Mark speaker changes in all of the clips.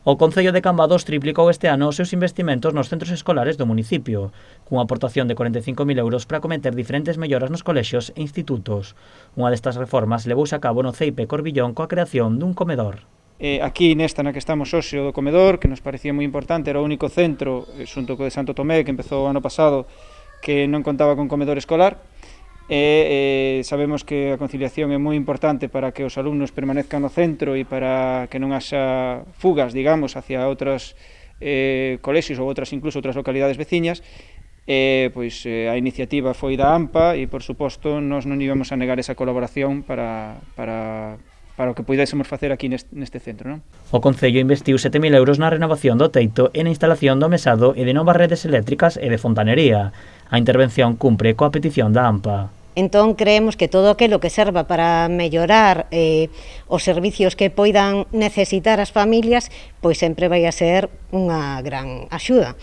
Speaker 1: O Concello de Cambados triplicou este ano os seus investimentos nos centros escolares do municipio, cunha aportación de 45.000 euros para acometer diferentes melloras nos colexios e institutos. Unha destas reformas levouse a cabo no CEIP Corbillón coa creación dun comedor.
Speaker 2: Aquí nesta na que estamos hoxe, o do comedor, que nos parecía moi importante, era o único centro, xunto co de Santo Tomé, que empezou o ano pasado, que non contaba con comedor escolar. Sabemos que a conciliación é moi importante para que os alumnos permanezcan no centro e para que non haxa fugas, digamos, hacia outros colexios ou incluso outras localidades veciñas. A iniciativa foi da AMPA e, por suposto, nós non íbamos a negar esa colaboración para o que pudésemos facer aquí neste centro, non?
Speaker 1: O Concello investiu 7.000 euros na renovación do teito e na instalación do mesado e de novas redes eléctricas e de fontanería. A intervención cumpre coa petición da AMPA.
Speaker 3: Entón, creemos que todo aquilo que serva para mellorar os servicios que poidan necesitar as familias, pois sempre vai a ser unha gran axuda.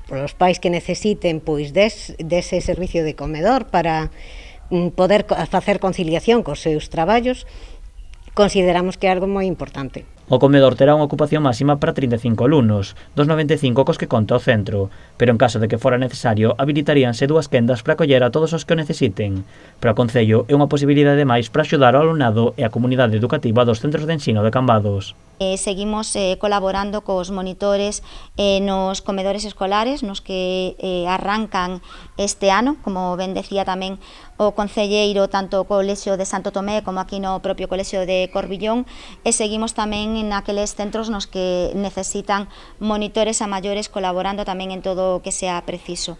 Speaker 3: Para os pais que necesiten pois dese servicio de comedor para poder facer conciliación cos seus traballos, consideramos que é algo moi importante.
Speaker 1: O comedor terá unha ocupación máxima para 35 alumnos, dos 95 cos que conta o centro, pero en caso de que fora necesario, habilitaríanse 2 quendas para acoller a todos os que o necesiten. Para o Concello é unha posibilidade máis para axudar ao alumnado e a comunidade educativa dos centros de ensino de Cambados.
Speaker 4: Seguimos colaborando cos monitores nos comedores escolares, nos que arrancan este ano, como ben decía tamén o concelleiro, tanto o colexio de Santo Tomé como aquí no propio colexio de Corbillón, e seguimos tamén naqueles centros nos que necesitan monitores a maiores colaborando tamén en todo o que sea preciso.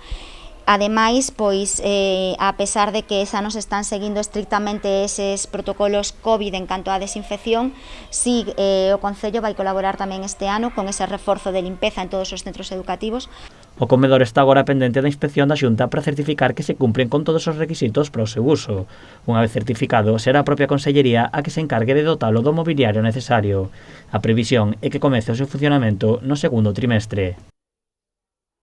Speaker 4: Ademais, pois, a pesar de que xa nos están seguindo estrictamente eses protocolos COVID en canto á desinfección, si o Concello vai colaborar tamén este ano con ese reforzo de limpeza en todos os centros educativos.
Speaker 1: O comedor está agora pendente da inspección da Xunta para certificar que se cumpren con todos os requisitos para o seu uso. Unha vez certificado, será a propia Consellería a que se encargue de dotalo do mobiliario necesario. A previsión é que comece o seu funcionamento no segundo trimestre.